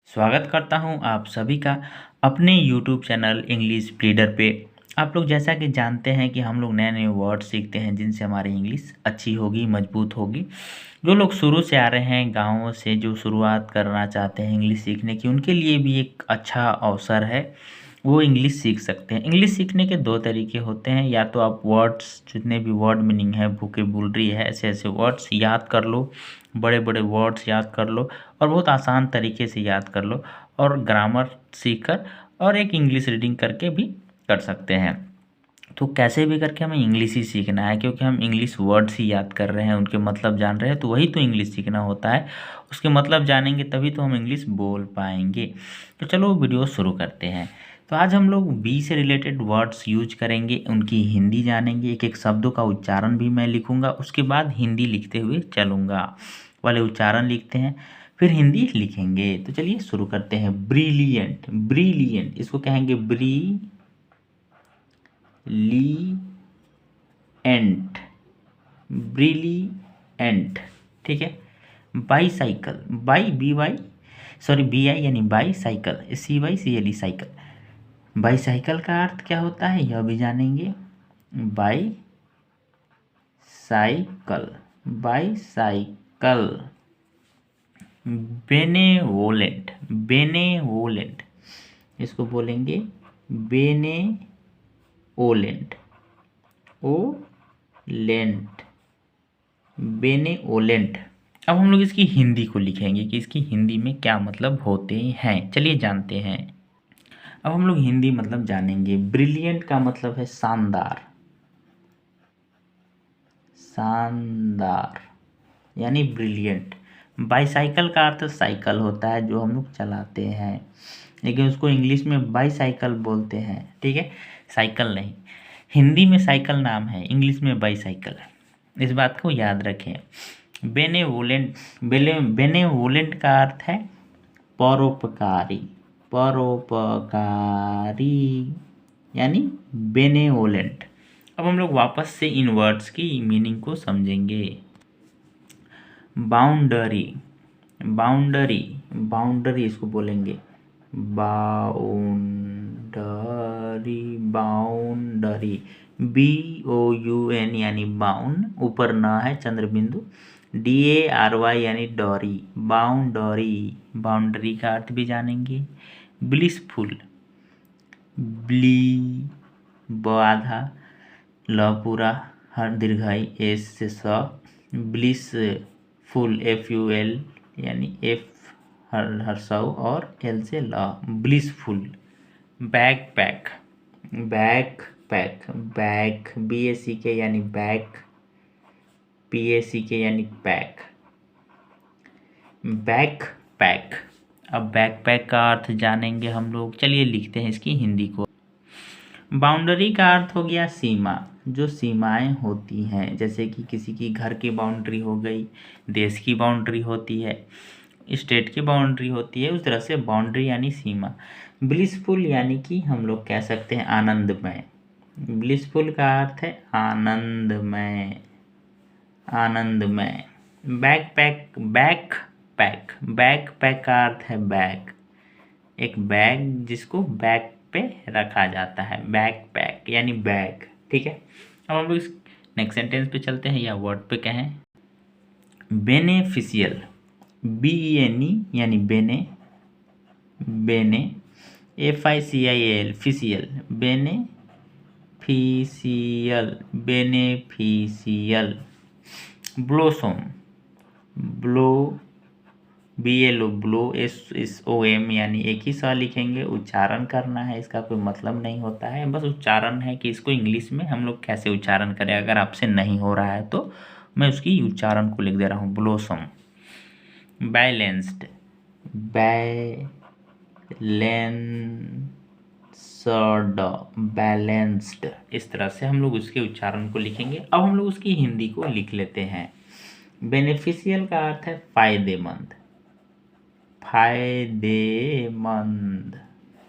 स्वागत करता हूं आप सभी का अपने YouTube चैनल इंग्लिश रीडर पे। आप लोग जैसा कि जानते हैं कि हम लोग नए नए वर्ड सीखते हैं जिनसे हमारी इंग्लिश अच्छी होगी, मजबूत होगी। जो लोग शुरू से आ रहे हैं गाँव से, जो शुरुआत करना चाहते हैं इंग्लिश सीखने की, उनके लिए भी एक अच्छा अवसर है। वो इंग्लिश सीख सकते हैं। इंग्लिश सीखने के दो तरीके होते हैं। या तो आप वर्ड्स, जितने भी वर्ड मीनिंग है, वोकेबुलरी है, ऐसे ऐसे वर्ड्स याद कर लो, बड़े बड़े वर्ड्स याद कर लो और बहुत आसान तरीके से याद कर लो, और ग्रामर सीख कर और एक इंग्लिश रीडिंग करके भी कर सकते हैं। तो कैसे भी करके हमें इंग्लिश ही सीखना है, क्योंकि हम इंग्लिश वर्ड्स ही याद कर रहे हैं, उनके मतलब जान रहे हैं, तो वही तो इंग्लिश सीखना होता है। उसके मतलब जानेंगे तभी तो हम इंग्लिश बोल पाएंगे। तो चलो वीडियो शुरू करते हैं। तो आज हम लोग बी से रिलेटेड वर्ड्स यूज करेंगे, उनकी हिंदी जानेंगे। एक एक शब्दों का उच्चारण भी मैं लिखूंगा, उसके बाद हिंदी लिखते हुए चलूँगा। वाले उच्चारण लिखते हैं, फिर हिंदी लिखेंगे। तो चलिए शुरू करते हैं। ब्रिलियंट, ब्रिलियंट इसको कहेंगे ब्रिलिएंट, ब्रिलिएंट। ठीक है। बाईसाइकिल, बी आई यानी by cycle, CYCLE cycle. Bicycle का अर्थ क्या होता है यह भी जानेंगे। By cycle, bicycle. Benevolent, benevolent इसको बोलेंगे बेनेवोलेंट, ओलेंट, बेनेवोलेंट। अब हम लोग इसकी हिंदी को लिखेंगे कि इसकी हिंदी में क्या मतलब होते हैं। चलिए जानते हैं। अब हम लोग हिंदी मतलब जानेंगे। ब्रिलियंट का मतलब है शानदार, शानदार यानी ब्रिलियंट। बाईसाइकिल का अर्थ साइकिल होता है जो हम लोग चलाते हैं, लेकिन उसको इंग्लिश में बाईसाइकिल बोलते हैं। ठीक है, साइकिल नहीं। हिंदी में साइकिल नाम है, इंग्लिश में बाईसाइकिल है। इस बात को याद रखें। बेनेवोलेंट, बेनेवोलेंट का अर्थ है परोपकारी, परोपकारी यानी बेनेवोलेंट। अब हम लोग वापस से इन वर्ड्स की मीनिंग को समझेंगे। बाउंडरी, बाउंडरी, बाउंडरी इसको बोलेंगे बाउंडरी, बाउंडरी, BOUN यानी बाउंड, ऊपर न है चंद्र बिंदु, DARY यानी डॉरी, बाउंडरी। बाउंड्री का अर्थ भी जानेंगे। ब्लिसफुल, ब्ली ब आधा, ल पूरा, हर दीर्घाई, एस से स, ब्लिस फुल, FUL यानी F हर सौ और L से ल, blissful. Bag pack, bag pack, bag BACK यानी बैग, PACK यानी पैक, बैक पैक। अब बैकपैक का अर्थ जानेंगे हम लोग। चलिए लिखते हैं इसकी हिंदी को। बाउंड्री का अर्थ हो गया सीमा, जो सीमाएं होती हैं, जैसे कि किसी की घर की बाउंड्री हो गई, देश की बाउंड्री होती है, स्टेट की बाउंड्री होती है, उस तरह से बाउंड्री यानी सीमा। ब्लिसफुल यानी कि हम लोग कह सकते हैं आनंदमय। ब्लिसफुल का अर्थ है आनंदमय, आनंदमय। Backpack, back pack, back pack का अर्थ है बैग, एक बैग जिसको बैक पे रखा जाता है, बैक पैक यानी बैग। ठीक है। अब हम लोग इस नेक्स्ट सेंटेंस पे चलते हैं, या वर्ड पे कहें। बेनेफिशियल, BENE यानी bene, bene, FICIAL ficial, beneficial, beneficial. Blossom, blo BLO, blo, SOM यानी एक ही सा लिखेंगे, उच्चारण करना है, इसका कोई मतलब नहीं होता है, बस उच्चारण है कि इसको इंग्लिश में हम लोग कैसे उच्चारण करें। अगर आपसे नहीं हो रहा है तो मैं उसकी उच्चारण को लिख दे रहा हूँ, ब्लोसम। बैलेंस्ड, बैलेंस्ड, बैलेंस्ड, इस तरह से हम लोग उसके उच्चारण को लिखेंगे। अब हम लोग उसकी हिंदी को लिख लेते हैं। बेनिफिशियल का अर्थ है फायदेमंद, फायदेमंद।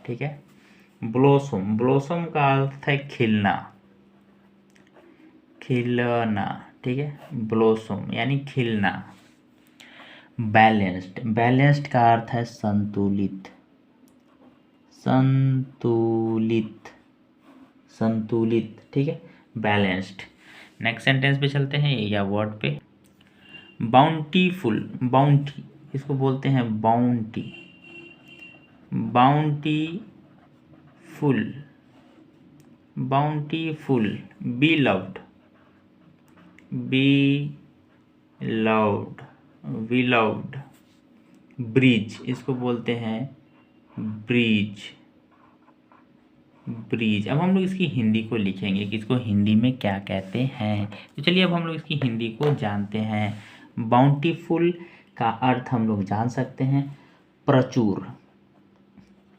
ठीक है। ब्लोसम, ब्लोसम का अर्थ है खिलना, खिलना। ठीक है, ब्लोसम यानी खिलना। बैलेंस्ड, बैलेंस्ड का अर्थ है संतुलित, संतुलित, संतुलित, ठीक है, बैलेंस्ड। नेक्स्ट सेंटेंस पे चलते हैं या वर्ड पे। बाउंटीफुल, बाउंटी इसको बोलते हैं bounty, bountiful, bountiful. Be loved, be loved, we loved. Bridge इसको बोलते हैं ब्रिज, ब्रिज। अब हम लोग इसकी हिंदी को लिखेंगे कि इसको हिंदी में क्या कहते हैं। तो चलिए अब हम लोग इसकी हिंदी को जानते हैं। बाउंटीफुल का अर्थ हम लोग जान सकते हैं प्रचुर,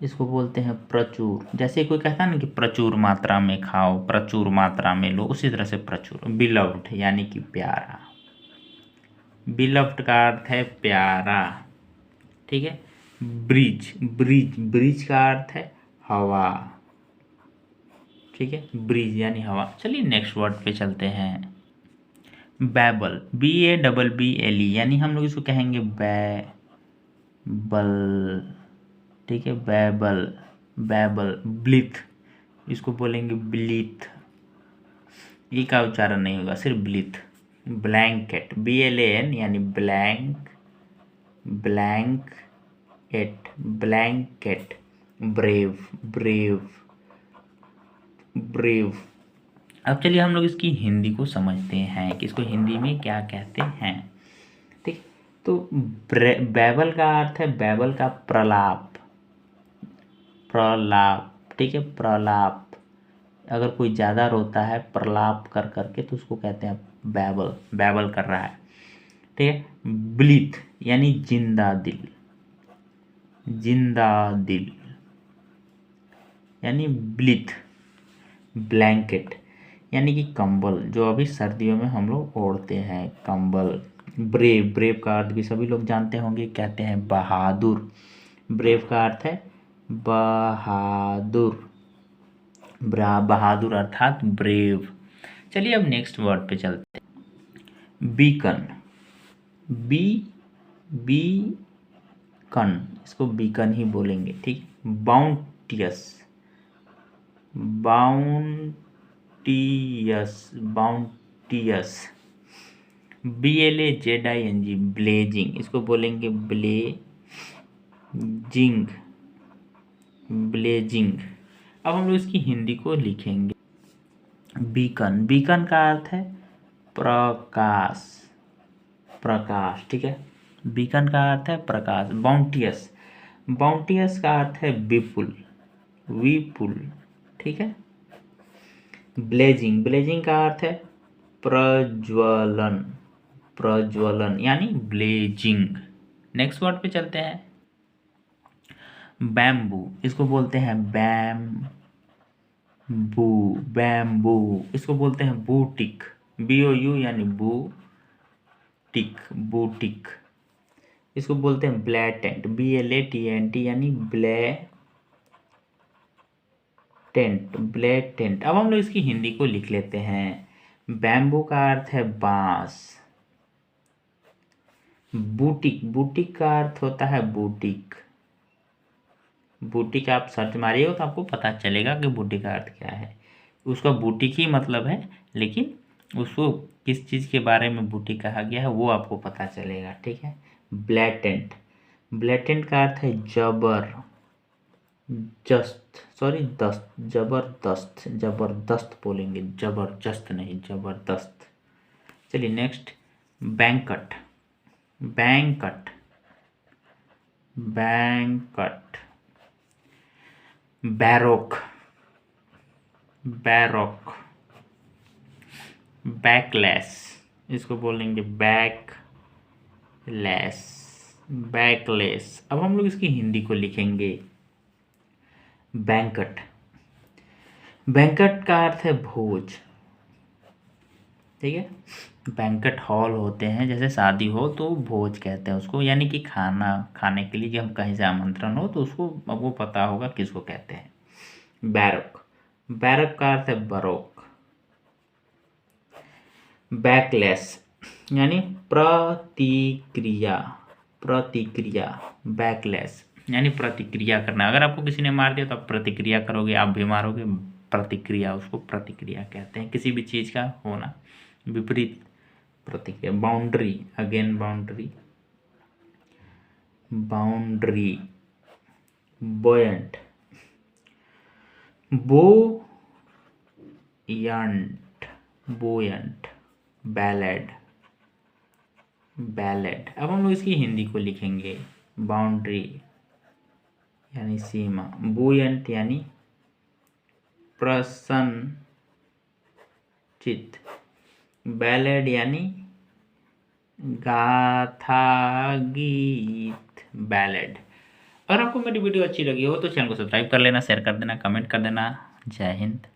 इसको बोलते हैं प्रचुर। जैसे कोई कहता है ना कि प्रचुर मात्रा में खाओ, प्रचुर मात्रा में लो, उसी तरह से प्रचुर। बिलव्ड यानी कि प्यारा, बिलव्ड का अर्थ है प्यारा, ठीक है। ब्रिज, ब्रिज, ब्रिज का अर्थ है हवा, ठीक है, ब्रिज यानी हवा। चलिए नेक्स्ट वर्ड पे चलते हैं। बैबल, BABBLE यानी हम लोग इसको कहेंगे बैबल, ठीक है, बैबल, बैबल। ब्लिथ इसको बोलेंगे ब्लिथ, ई का उच्चारण नहीं होगा, सिर्फ ब्लिथ। ब्लैंकेट, BLAN यानी blank, blank eight, blanket. Brave, brave, brave. अब चलिए हम लोग इसकी हिंदी को समझते हैं कि इसको हिंदी में क्या कहते हैं, ठीक। तो बैबल का अर्थ है, बैबल का प्रलाप, प्रलाप, ठीक है, प्रलाप। अगर कोई ज़्यादा रोता है प्रलाप कर करके तो उसको कहते हैं बैबल, बैबल कर रहा है, ठीक है। ब्लीथ यानी जिंदा दिल, जिंदा दिल यानी ब्लीथ। ब्लैंकेट यानी कि कंबल, जो अभी सर्दियों में हम लोग ओढ़ते हैं, कंबल। ब्रेव, ब्रेव का अर्थ भी सभी लोग जानते होंगे, कहते हैं बहादुर। ब्रेव का अर्थ है बहादुर, बहादुर अर्थात ब्रेव। चलिए अब नेक्स्ट वर्ड पे चलते हैं। बीकन, बी बी कन, इसको बीकन ही बोलेंगे, ठीक। बाउंटियस, बाउंटियस, बाउंटियस। BLAZING, ब्लेजिंग, इसको बोलेंगे ब्लेजिंग, ब्लेजिंग। अब हम लोग इसकी हिंदी को लिखेंगे। बीकन, बीकन का अर्थ है प्रकाश, प्रकाश, ठीक है, बीकन का अर्थ है प्रकाश। बाउंटियस, बाउंटियस का अर्थ है विपुल, विपुल, ठीक है। ब्लेजिंग, ब्लेजिंग का अर्थ है प्रज्वलन, प्रज्वलन यानी ब्लेजिंग। नेक्स्ट वर्ड पे चलते हैं। बैम्बू, इसको बोलते हैं बैम्बू, बैम्बू। इसको बोलते हैं बूटिक, BOU यानी बूटिक, बूटिक। इसको बोलते हैं ब्लैटेंट, BLATENT यानी ब्लैटेंट, ब्लैटेंट। अब हम लोग इसकी हिंदी को लिख लेते हैं। बैम्बू का अर्थ है बांस। बूटिक, बूटिक का अर्थ होता है बूटिक, बूटिक आप सर्च मारिएगा तो आपको पता चलेगा कि बूटिक का अर्थ क्या है। उसका बूटिक ही मतलब है, लेकिन उसको किस चीज़ के बारे में बूटिक कहा गया है वो आपको पता चलेगा, ठीक है। ब्लैटेंट, ब्लैटेंट का अर्थ है जबर जस्त, सॉरी दस्त, जबरदस्त, जबरदस्त बोलेंगे, जबरदस्त नहीं, जबरदस्त। चलिए next. Banquet, banquet, banquet. Baroque, baroque. Backless, इसको बोलेंगे बैकलेस, बैकलेस। अब हम लोग इसकी हिंदी को लिखेंगे। बैंकट, बैंकट का अर्थ है भोज, ठीक है। बैंकट हॉल होते हैं, जैसे शादी हो तो भोज कहते हैं उसको, यानी कि खाना खाने के लिए जब कहीं से आमंत्रण हो तो उसको अब वो पता होगा किसको कहते हैं। बैरक, बैरक का अर्थ है बरोक। बैकलेस यानी प्रतिक्रिया, प्रतिक्रिया, बैकलैश यानी प्रतिक्रिया करना। अगर आपको किसी ने मार दिया तो आप प्रतिक्रिया करोगे, आप भी मारोगे, प्रतिक्रिया, उसको प्रतिक्रिया कहते हैं। किसी भी चीज़ का होना, विपरीत प्रतिक्रिया। Boundary, again boundary, boundary. Buoyant, buoyant, buoyant. Ballad, ballad. अब हम लोग इसकी हिंदी को लिखेंगे। बाउंड्री यानी सीमा, बुयंट यानी प्रसन्नचित्त, बैलेड यानी गाथा गीत, बैलेड। अगर आपको मेरी वीडियो अच्छी लगी हो तो चैनल को सब्सक्राइब कर लेना, शेयर कर देना, कमेंट कर देना। जय हिंद।